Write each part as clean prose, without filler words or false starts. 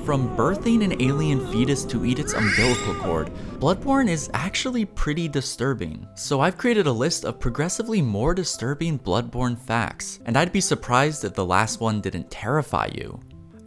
From birthing an alien fetus to eat its umbilical cord, Bloodborne is actually pretty disturbing. So I've created a list of progressively more disturbing Bloodborne facts, and I'd be surprised if the last one didn't terrify you.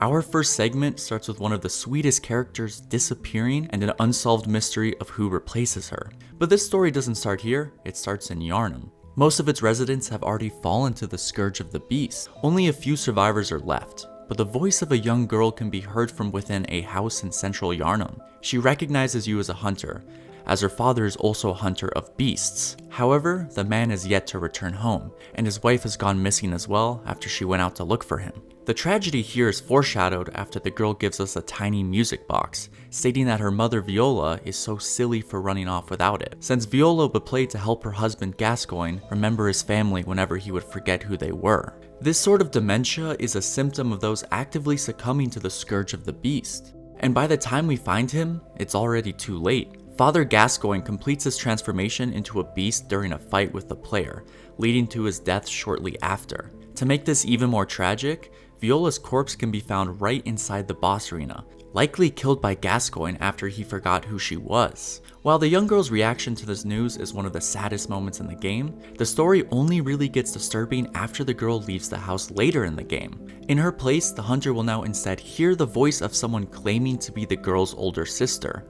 Our first segment starts with one of the sweetest characters disappearing and an unsolved mystery of who replaces her. But this story doesn't start here, it starts in Yharnam. Most of its residents have already fallen to the scourge of the beast. Only a few survivors are left, but the voice of a young girl can be heard from within a house in central Yharnam. She recognizes you as a hunter, as her father is also a hunter of beasts. However, the man is yet to return home, and his wife has gone missing as well after she went out to look for him. The tragedy here is foreshadowed after the girl gives us a tiny music box, stating that her mother Viola is so silly for running off without it, since Viola would play to help her husband Gascoigne remember his family whenever he would forget who they were. This sort of dementia is a symptom of those actively succumbing to the scourge of the beast. And by the time we find him, it's already too late. Father Gascoigne completes his transformation into a beast during a fight with the player, leading to his death shortly after. To make this even more tragic, Viola's corpse can be found right inside the boss arena, likely killed by Gascoigne after he forgot who she was. While the young girl's reaction to this news is one of the saddest moments in the game, the story only really gets disturbing after the girl leaves the house later in the game. In her place, the hunter will now instead hear the voice of someone claiming to be the girl's older sister.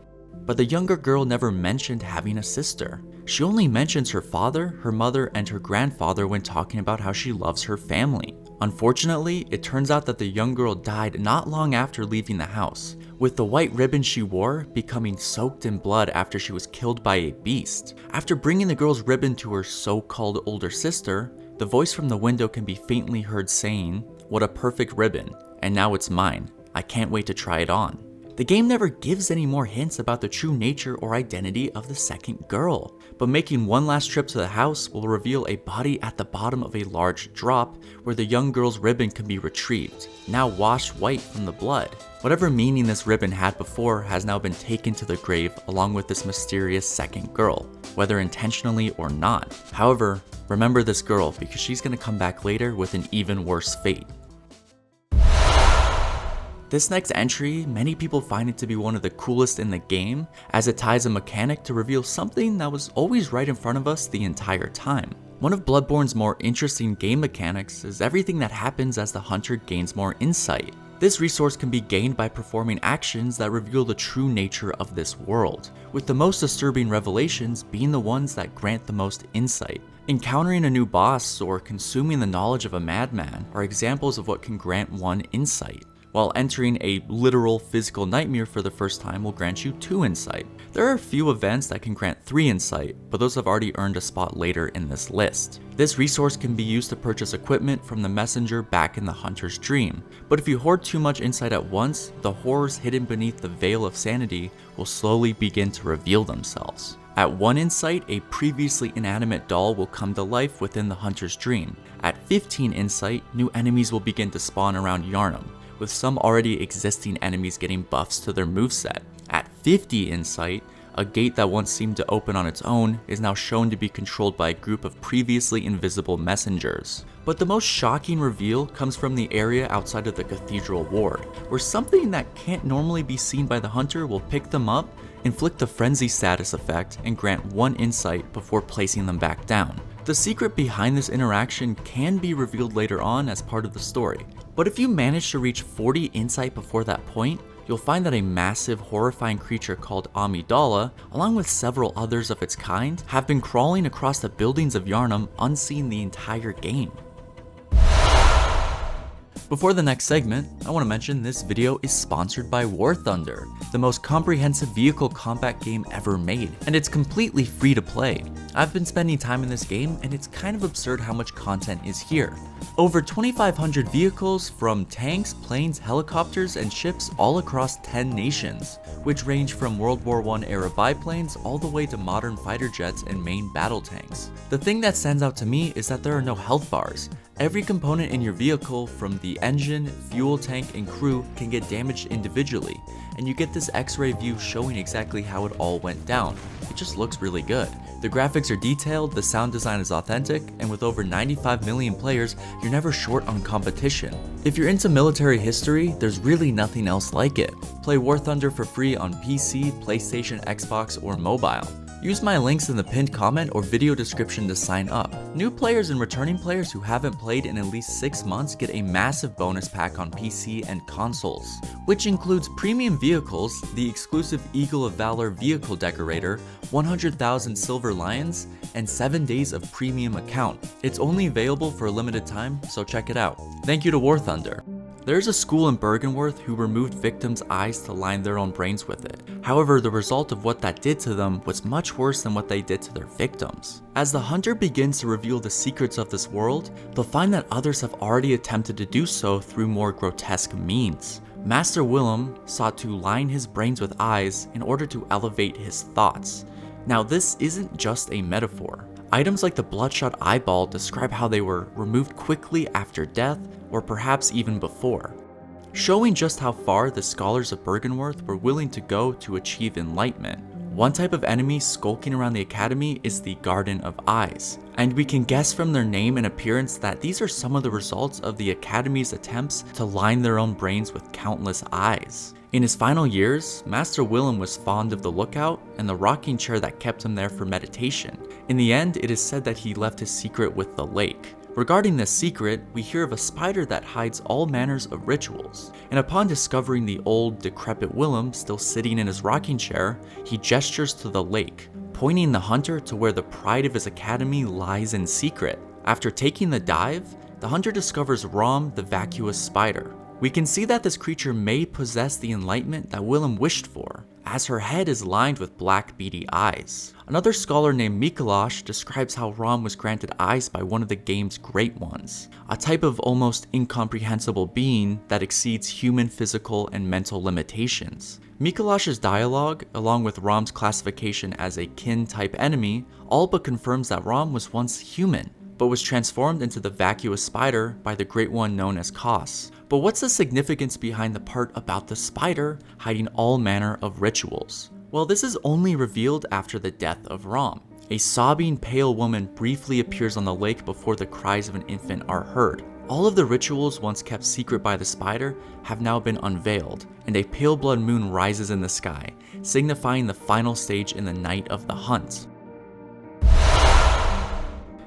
But the younger girl never mentioned having a sister. She only mentions her father, her mother, and her grandfather when talking about how she loves her family. Unfortunately, it turns out that the young girl died not long after leaving the house, with the white ribbon she wore becoming soaked in blood after she was killed by a beast. After bringing the girl's ribbon to her so-called older sister, the voice from the window can be faintly heard saying, "What a perfect ribbon, and now it's mine. I can't wait to try it on." The game never gives any more hints about the true nature or identity of the second girl, but making one last trip to the house will reveal a body at the bottom of a large drop where the young girl's ribbon can be retrieved, now washed white from the blood. Whatever meaning this ribbon had before has now been taken to the grave along with this mysterious second girl, whether intentionally or not. However, remember this girl because she's going to come back later with an even worse fate. This next entry, many people find it to be one of the coolest in the game, as it ties a mechanic to reveal something that was always right in front of us the entire time. One of Bloodborne's more interesting game mechanics is everything that happens as the hunter gains more insight. This resource can be gained by performing actions that reveal the true nature of this world, with the most disturbing revelations being the ones that grant the most insight. Encountering a new boss or consuming the knowledge of a madman are examples of what can grant one insight, while entering a literal physical nightmare for the first time will grant you 2 insight. There are a few events that can grant 3 insight, but those have already earned a spot later in this list. This resource can be used to purchase equipment from the messenger back in the hunter's dream, but if you hoard too much insight at once, the horrors hidden beneath the veil of sanity will slowly begin to reveal themselves. At 1 insight, a previously inanimate doll will come to life within the hunter's dream. At 15 insight, new enemies will begin to spawn around Yharnam, with some already existing enemies getting buffs to their moveset. At 50 insight, a gate that once seemed to open on its own is now shown to be controlled by a group of previously invisible messengers. But the most shocking reveal comes from the area outside of the cathedral ward, where something that can't normally be seen by the hunter will pick them up, inflict the frenzy status effect, and grant 1 insight before placing them back down. The secret behind this interaction can be revealed later on as part of the story, but if you manage to reach 40 insight before that point, you'll find that a massive, horrifying creature called Amidala, along with several others of its kind, have been crawling across the buildings of Yharnam unseen the entire game. Before the next segment, I want to mention this video is sponsored by War Thunder, the most comprehensive vehicle combat game ever made, and it's completely free to play. I've been spending time in this game, and it's kind of absurd how much content is here. Over 2,500 vehicles from tanks, planes, helicopters, and ships all across 10 nations, which range from World War I era biplanes all the way to modern fighter jets and main battle tanks. The thing that stands out to me is that there are no health bars. Every component in your vehicle, from the engine, fuel tank, and crew, can get damaged individually, and you get this X-ray view showing exactly how it all went down. It just looks really good. The graphics are detailed, the sound design is authentic, and with over 95 million players, you're never short on competition. If you're into military history, there's really nothing else like it. Play War Thunder for free on PC, PlayStation, Xbox, or mobile. Use my links in the pinned comment or video description to sign up. New players and returning players who haven't played in at least 6 months get a massive bonus pack on PC and consoles, which includes premium vehicles, the exclusive Eagle of Valor vehicle decorator, 100,000 silver lions, and 7 days of premium account. It's only available for a limited time, so check it out. Thank you to War Thunder. There's a school in Byrgenwerth who removed victims' eyes to line their own brains with it. However, the result of what that did to them was much worse than what they did to their victims. As the hunter begins to reveal the secrets of this world, they'll find that others have already attempted to do so through more grotesque means. Master Willem sought to line his brains with eyes in order to elevate his thoughts. Now, this isn't just a metaphor. Items like the bloodshot eyeball describe how they were removed quickly after death, or perhaps even before, showing just how far the scholars of Byrgenwerth were willing to go to achieve enlightenment. One type of enemy skulking around the academy is the Garden of Eyes, and we can guess from their name and appearance that these are some of the results of the academy's attempts to line their own brains with countless eyes. In his final years, Master Willem was fond of the lookout and the rocking chair that kept him there for meditation. In the end, it is said that he left his secret with the lake. Regarding this secret, we hear of a spider that hides all manners of rituals, and upon discovering the old, decrepit Willem still sitting in his rocking chair, he gestures to the lake, pointing the hunter to where the pride of his academy lies in secret. After taking the dive, the hunter discovers Rom, the vacuous spider. We can see that this creature may possess the enlightenment that Willem wished for, as her head is lined with black beady eyes. Another scholar named Mikolash describes how Rom was granted eyes by one of the game's Great Ones, a type of almost incomprehensible being that exceeds human physical and mental limitations. Mikolash's dialogue, along with Rom's classification as a kin-type enemy, all but confirms that Rom was once human, but was transformed into the vacuous spider by the Great One known as Kos. But what's the significance behind the part about the spider hiding all manner of rituals? Well, this is only revealed after the death of Rom. A sobbing, pale woman briefly appears on the lake before the cries of an infant are heard. All of the rituals once kept secret by the spider have now been unveiled, and a pale blood moon rises in the sky, signifying the final stage in the night of the hunt.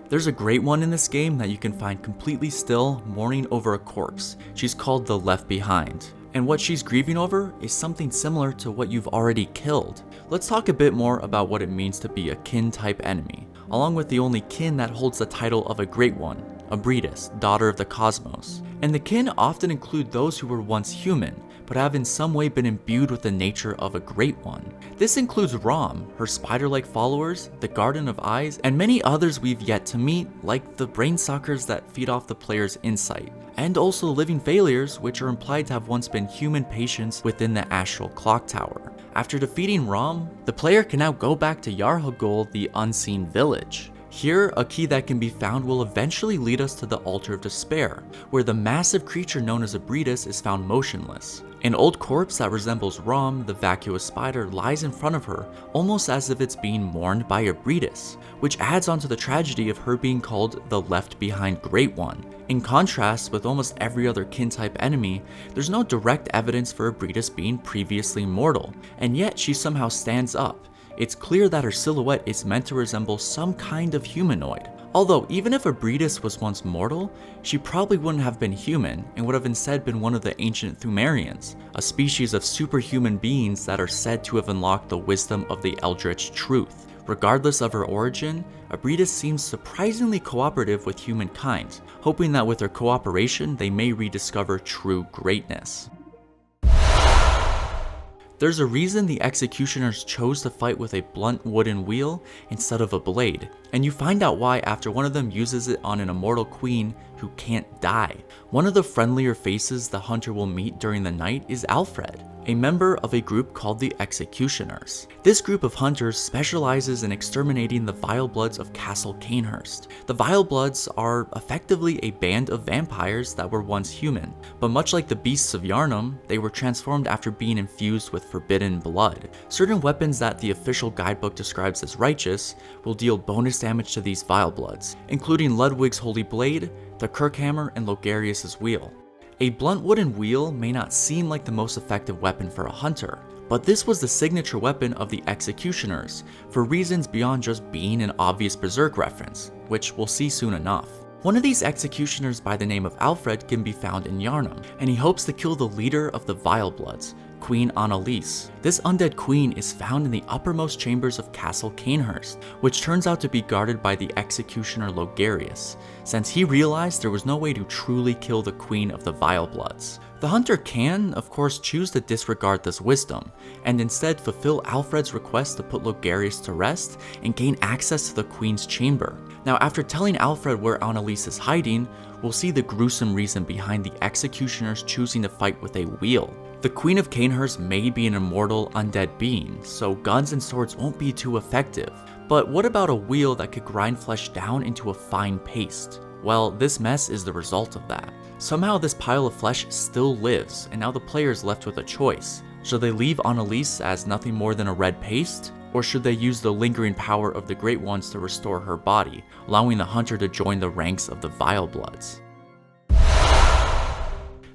There's a Great One in this game that you can find completely still, mourning over a corpse. She's called the Left Behind. And what she's grieving over is something similar to what you've already killed. Let's talk a bit more about what it means to be a kin-type enemy, along with the only kin that holds the title of a Great One, a Breedis, daughter of the cosmos. And the kin often include those who were once human, but have in some way been imbued with the nature of a Great One. This includes Rom, her spider-like followers, the Garden of Eyes, and many others we've yet to meet, like the brain suckers that feed off the player's insight, and also living failures, which are implied to have once been human patients within the Astral Clock Tower. After defeating Rom, the player can now go back to Yarhagul, the Unseen Village. Here, a key that can be found will eventually lead us to the Altar of Despair, where the massive creature known as a Breedis is found motionless. An old corpse that resembles Rom, the vacuous spider, lies in front of her, almost as if it's being mourned by a Breedis, which adds on to the tragedy of her being called the Left Behind Great One. In contrast with almost every other kin-type enemy, there's no direct evidence for a Breedis being previously mortal, and yet she somehow stands up. It's clear that her silhouette is meant to resemble some kind of humanoid. Although, even if a Breedis was once mortal, she probably wouldn't have been human and would have instead been one of the ancient Thumerians, a species of superhuman beings that are said to have unlocked the wisdom of the Eldritch Truth. Regardless of her origin, a Breedis seems surprisingly cooperative with humankind, hoping that with her cooperation they may rediscover true greatness. There's a reason the executioners chose to fight with a blunt wooden wheel instead of a blade, and you find out why after one of them uses it on an immortal queen who can't die. One of the friendlier faces the hunter will meet during the night is Alfred, a member of a group called the Executioners. This group of hunters specializes in exterminating the Vilebloods of Castle Cainhurst. The Vilebloods are effectively a band of vampires that were once human, but much like the beasts of Yharnam, they were transformed after being infused with forbidden blood. Certain weapons that the official guidebook describes as righteous will deal bonus damage to these Vilebloods, including Ludwig's Holy Blade, the Kirkhammer, and Logarius's Wheel. A blunt wooden wheel may not seem like the most effective weapon for a hunter, but this was the signature weapon of the Executioners, for reasons beyond just being an obvious Berserk reference, which we'll see soon enough. One of these Executioners by the name of Alfred can be found in Yharnam, and he hopes to kill the leader of the Vilebloods, Queen Annalise. This undead queen is found in the uppermost chambers of Castle Cainhurst, which turns out to be guarded by the executioner Logarius, since he realized there was no way to truly kill the queen of the Vilebloods. The hunter can, of course, choose to disregard this wisdom, and instead fulfill Alfred's request to put Logarius to rest and gain access to the queen's chamber. Now, after telling Alfred where Annalise is hiding, we'll see the gruesome reason behind the executioners choosing to fight with a wheel. The Queen of Cainhurst may be an immortal undead being, so guns and swords won't be too effective. But what about a wheel that could grind flesh down into a fine paste? Well, this mess is the result of that. Somehow this pile of flesh still lives, and now the player is left with a choice. Should they leave Annalise as nothing more than a red paste? Or should they use the lingering power of the Great Ones to restore her body, allowing the hunter to join the ranks of the Vilebloods?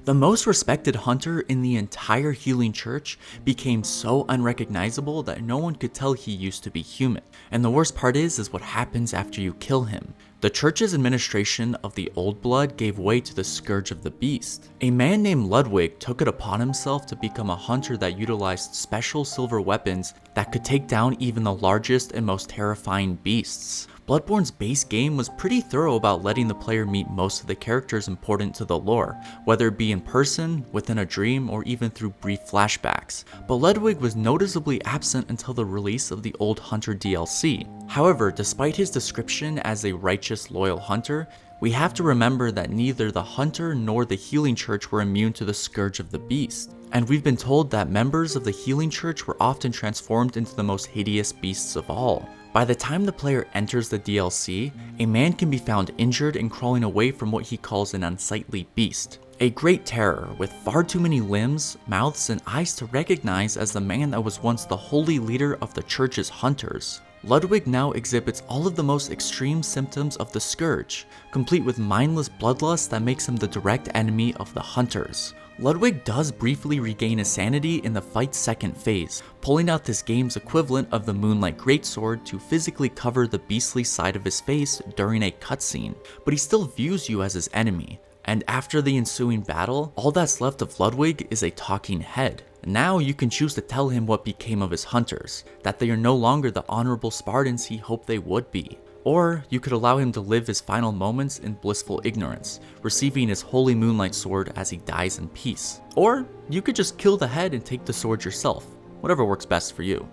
The most respected hunter in the entire Healing Church became so unrecognizable that no one could tell he used to be human. And the worst part is what happens after you kill him. The church's administration of the Old Blood gave way to the Scourge of the Beast. A man named Ludwig took it upon himself to become a hunter that utilized special silver weapons that could take down even the largest and most terrifying beasts. Bloodborne's base game was pretty thorough about letting the player meet most of the characters important to the lore, whether it be in person, within a dream, or even through brief flashbacks. But Ludwig was noticeably absent until the release of the Old Hunter DLC. However, despite his description as a righteous, loyal hunter, we have to remember that neither the Hunter nor the Healing Church were immune to the Scourge of the Beast. And we've been told that members of the Healing Church were often transformed into the most hideous beasts of all. By the time the player enters the DLC, a man can be found injured and crawling away from what he calls an unsightly beast. A great terror with far too many limbs, mouths, and eyes to recognize as the man that was once the holy leader of the church's hunters. Ludwig now exhibits all of the most extreme symptoms of the Scourge, complete with mindless bloodlust that makes him the direct enemy of the hunters. Ludwig does briefly regain his sanity in the fight's second phase, pulling out this game's equivalent of the Moonlight Greatsword to physically cover the beastly side of his face during a cutscene, but he still views you as his enemy. And after the ensuing battle, all that's left of Ludwig is a talking head. Now you can choose to tell him what became of his hunters, that they are no longer the honorable Spartans he hoped they would be. Or you could allow him to live his final moments in blissful ignorance, receiving his holy moonlight sword as he dies in peace. Or you could just kill the head and take the sword yourself, whatever works best for you.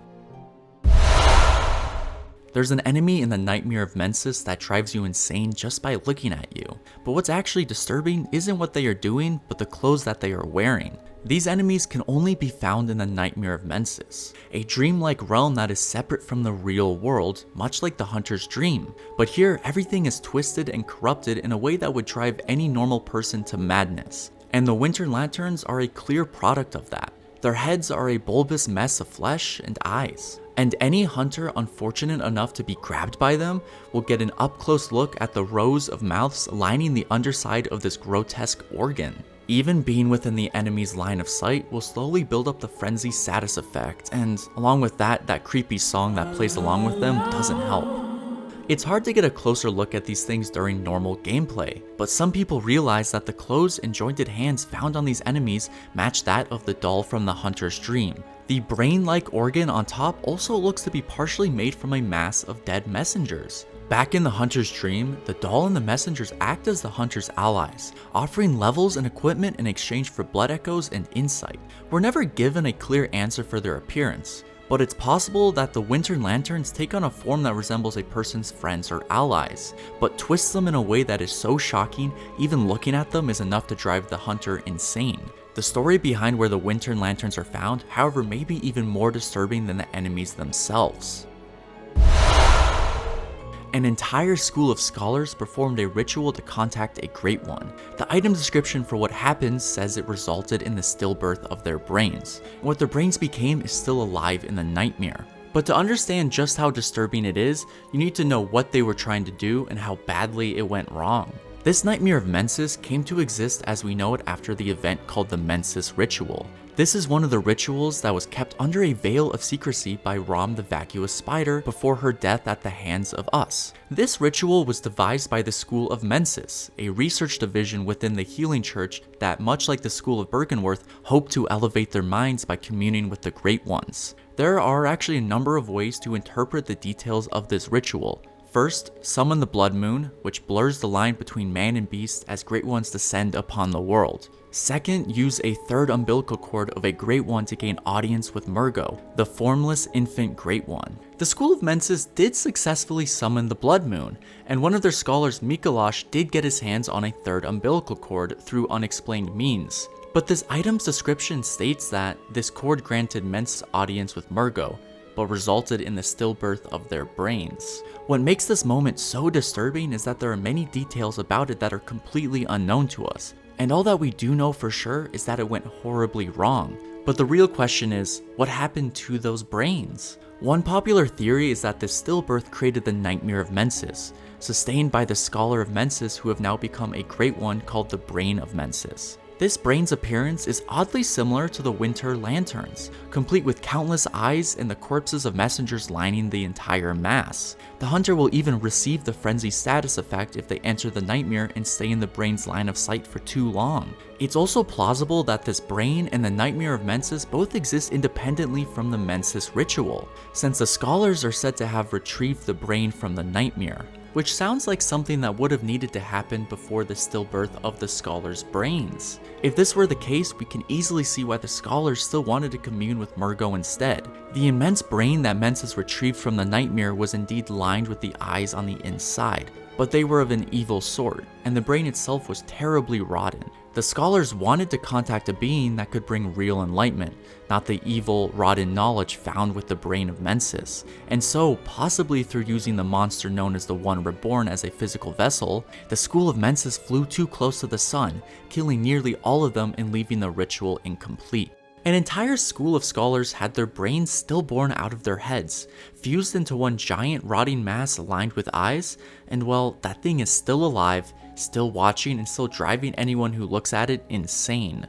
There's an enemy in the Nightmare of Mensis that drives you insane just by looking at you, but what's actually disturbing isn't what they are doing, but the clothes that they are wearing. These enemies can only be found in the Nightmare of Mensis, a dreamlike realm that is separate from the real world, much like the hunter's dream. But here, everything is twisted and corrupted in a way that would drive any normal person to madness. And the Winter Lanterns are a clear product of that. Their heads are a bulbous mess of flesh and eyes. And any hunter unfortunate enough to be grabbed by them will get an up-close look at the rows of mouths lining the underside of this grotesque organ. Even being within the enemy's line of sight will slowly build up the frenzy status effect, and along with that creepy song that plays along with them doesn't help. It's hard to get a closer look at these things during normal gameplay, but some people realize that the closed and jointed hands found on these enemies match that of the doll from the hunter's dream. The brain-like organ on top also looks to be partially made from a mass of dead messengers. Back in the hunter's dream, the doll and the messengers act as the hunter's allies, offering levels and equipment in exchange for blood echoes and insight. We're never given a clear answer for their appearance, but it's possible that the Winter Lanterns take on a form that resembles a person's friends or allies, but twists them in a way that is so shocking, even looking at them is enough to drive the hunter insane. The story behind where the Winter Lanterns are found, however, may be even more disturbing than the enemies themselves. An entire school of scholars performed a ritual to contact a Great One. The item description for what happens says it resulted in the stillbirth of their brains. And what their brains became is still alive in the nightmare. But to understand just how disturbing it is, you need to know what they were trying to do and how badly it went wrong. This nightmare of Mensis came to exist as we know it after the event called the Mensis Ritual. This is one of the rituals that was kept under a veil of secrecy by Rom the Vacuous Spider before her death at the hands of us. This ritual was devised by the School of Mensis, a research division within the Healing Church that, much like the School of Byrgenwerth, hoped to elevate their minds by communing with the Great Ones. There are actually a number of ways to interpret the details of this ritual. First, summon the blood moon, which blurs the line between man and beast as Great Ones descend upon the world. Second, use a third umbilical cord of a Great One to gain audience with Murgo, the formless infant Great One. The School of Mensis did successfully summon the blood moon, and one of their scholars, Mikolash, did get his hands on a third umbilical cord through unexplained means. But this item's description states that this cord granted Mensis audience with Murgo, but resulted in the stillbirth of their brains. What makes this moment so disturbing is that there are many details about it that are completely unknown to us, and all that we do know for sure is that it went horribly wrong. But the real question is, what happened to those brains? One popular theory is that this stillbirth created the Nightmare of Mensis, sustained by the Scholar of Mensis who have now become a Great One called the Brain of Mensis. This brain's appearance is oddly similar to the Winter Lanterns, complete with countless eyes and the corpses of messengers lining the entire mass. The hunter will even receive the frenzy status effect if they enter the nightmare and stay in the brain's line of sight for too long. It's also plausible that this brain and the Nightmare of Mensis both exist independently from the Mensis ritual, since the scholars are said to have retrieved the brain from the nightmare, which sounds like something that would have needed to happen before the stillbirth of the scholars' brains. If this were the case, we can easily see why the scholars still wanted to commune with Murgo instead. The immense brain that Mensis retrieved from the nightmare was indeed lined with the eyes on the inside, but they were of an evil sort, and the brain itself was terribly rotten. The scholars wanted to contact a being that could bring real enlightenment, not the evil, rotten knowledge found with the brain of Mensis. And so, possibly through using the monster known as the One Reborn as a physical vessel, the School of Mensis flew too close to the sun, killing nearly all of them and leaving the ritual incomplete. An entire school of scholars had their brains stillborn out of their heads, fused into one giant rotting mass lined with eyes, and well, that thing is still alive, still watching, and still driving anyone who looks at it insane.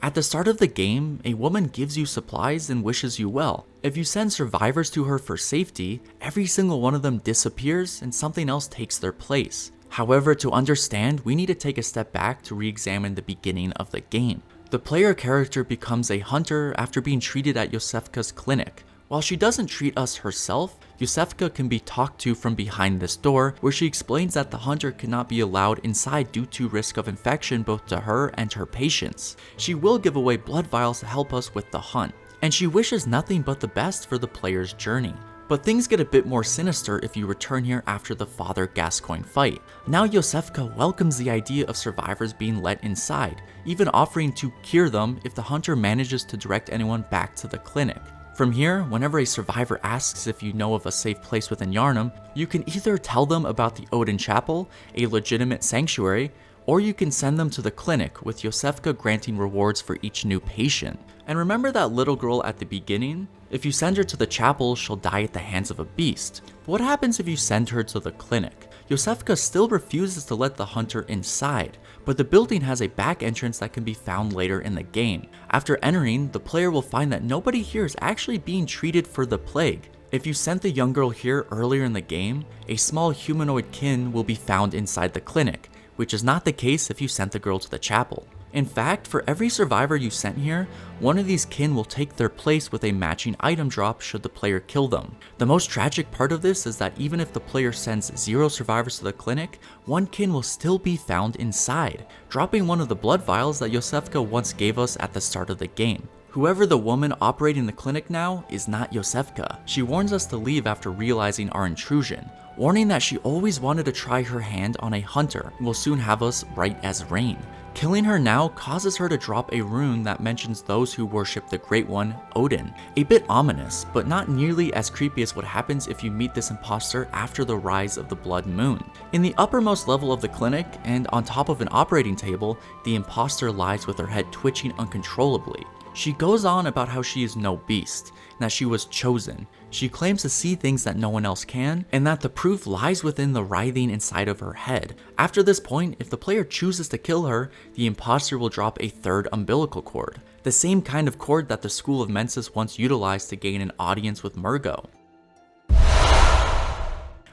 At the start of the game, a woman gives you supplies and wishes you well. If you send survivors to her for safety, every single one of them disappears and something else takes their place. However, to understand, we need to take a step back to re-examine the beginning of the game. The player character becomes a hunter after being treated at Iosefka's clinic. While she doesn't treat us herself, Iosefka can be talked to from behind this door, where she explains that the hunter cannot be allowed inside due to risk of infection both to her and her patients. She will give away blood vials to help us with the hunt, and she wishes nothing but the best for the player's journey. But things get a bit more sinister if you return here after the Father Gascoigne fight. Now Iosefka welcomes the idea of survivors being let inside, even offering to cure them if the hunter manages to direct anyone back to the clinic. From here, whenever a survivor asks if you know of a safe place within Yharnam, you can either tell them about the Odin Chapel, a legitimate sanctuary, or you can send them to the clinic, with Iosefka granting rewards for each new patient. And remember that little girl at the beginning? If you send her to the chapel, she'll die at the hands of a beast. But what happens if you send her to the clinic? Iosefka still refuses to let the hunter inside, but the building has a back entrance that can be found later in the game. After entering, the player will find that nobody here is actually being treated for the plague. If you sent the young girl here earlier in the game, a small humanoid kin will be found inside the clinic, which is not the case if you sent the girl to the chapel. In fact, for every survivor you sent here, one of these kin will take their place with a matching item drop should the player kill them. The most tragic part of this is that even if the player sends 0 survivors to the clinic, one kin will still be found inside, dropping one of the blood vials that Iosefka once gave us at the start of the game. Whoever the woman operating the clinic now is not Iosefka. She warns us to leave after realizing our intrusion, warning that she always wanted to try her hand on a hunter and will soon have us right as rain. Killing her now causes her to drop a rune that mentions those who worship the Great One, Odin. A bit ominous, but not nearly as creepy as what happens if you meet this imposter after the rise of the blood moon. In the uppermost level of the clinic, and on top of an operating table, the imposter lies with her head twitching uncontrollably. She goes on about how she is no beast, and that she was chosen. She claims to see things that no one else can, and that the proof lies within the writhing inside of her head. After this point, if the player chooses to kill her, the imposter will drop a third umbilical cord, the same kind of cord that the School of Mensis once utilized to gain an audience with Murgo.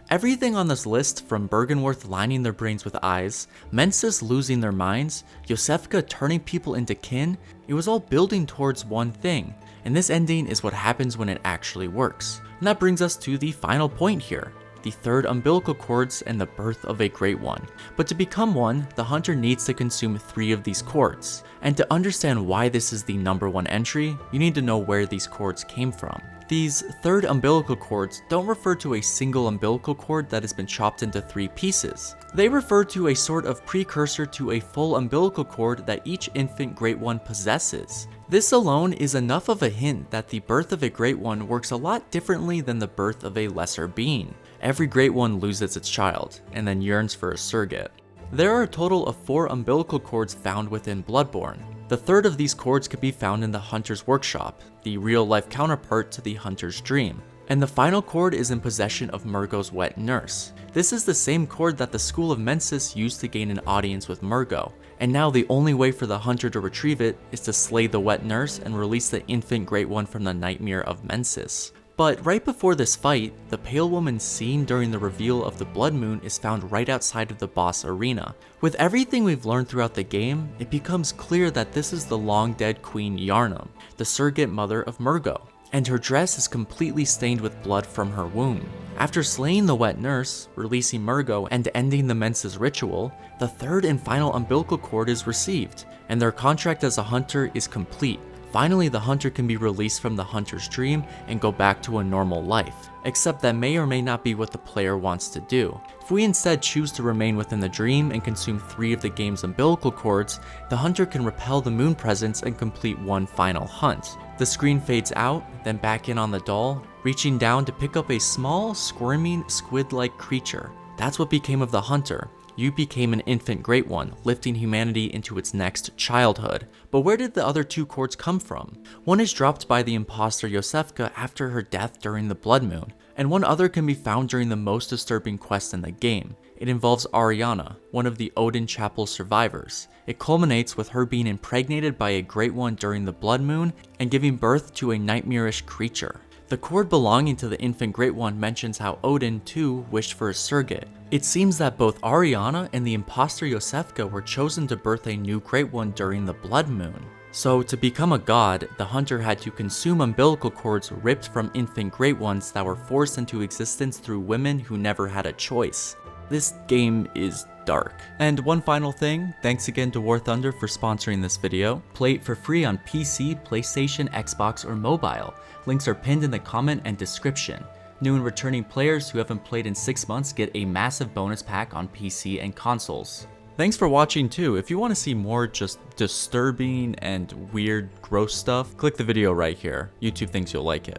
Everything on this list, from Byrgenwerth lining their brains with eyes, Mensis losing their minds, Iosefka turning people into kin, it was all building towards one thing, and this ending is what happens when it actually works. And that brings us to the final point here, the third umbilical cords and the birth of a great one. But to become one, the hunter needs to consume 3 of these cords, and to understand why this is the number 1 entry, you need to know where these cords came from. These third umbilical cords don't refer to a single umbilical cord that has been chopped into 3 pieces. They refer to a sort of precursor to a full umbilical cord that each infant Great One possesses. This alone is enough of a hint that the birth of a Great One works a lot differently than the birth of a lesser being. Every Great One loses its child, and then yearns for a surrogate. There are a total of 4 umbilical cords found within Bloodborne. The third of these cords can be found in the Hunter's Workshop, the real-life counterpart to the Hunter's Dream. And the final cord is in possession of Murgo's wet nurse. This is the same cord that the School of Mensis used to gain an audience with Murgo, and now the only way for the hunter to retrieve it is to slay the wet nurse and release the infant Great One from the nightmare of Mensis. But right before this fight, the pale woman seen during the reveal of the blood moon is found right outside of the boss arena. With everything we've learned throughout the game, it becomes clear that this is the long dead Queen Yarnum, the surrogate mother of Murgo, and her dress is completely stained with blood from her wound. After slaying the wet nurse, releasing Murgo, and ending the Mensis ritual, the third and final umbilical cord is received, and their contract as a hunter is complete. Finally, the hunter can be released from the hunter's dream and go back to a normal life, except that may or may not be what the player wants to do. If we instead choose to remain within the dream and consume 3 of the game's umbilical cords, the hunter can repel the moon presence and complete one final hunt. The screen fades out, then back in on the doll, reaching down to pick up a small, squirming, squid-like creature. That's what became of the hunter. You became an infant Great One, lifting humanity into its next childhood. But where did the other 2 cords come from? One is dropped by the imposter Iosefka after her death during the blood moon, and one other can be found during the most disturbing quest in the game. It involves Ariana, one of the Odin Chapel survivors. It culminates with her being impregnated by a Great One during the blood moon and giving birth to a nightmarish creature. The cord belonging to the infant Great One mentions how Odin, too, wished for a surrogate. It seems that both Ariana and the imposter Iosefka were chosen to birth a new Great One during the blood moon. So, to become a god, the hunter had to consume umbilical cords ripped from infant Great Ones that were forced into existence through women who never had a choice. This game is dark. And one final thing, thanks again to War Thunder for sponsoring this video. Play it for free on PC, PlayStation, Xbox, or mobile. Links are pinned in the comment and description. New and returning players who haven't played in 6 months get a massive bonus pack on PC and consoles. Thanks for watching too. If you want to see more just disturbing and weird, gross stuff, click the video right here. YouTube thinks you'll like it.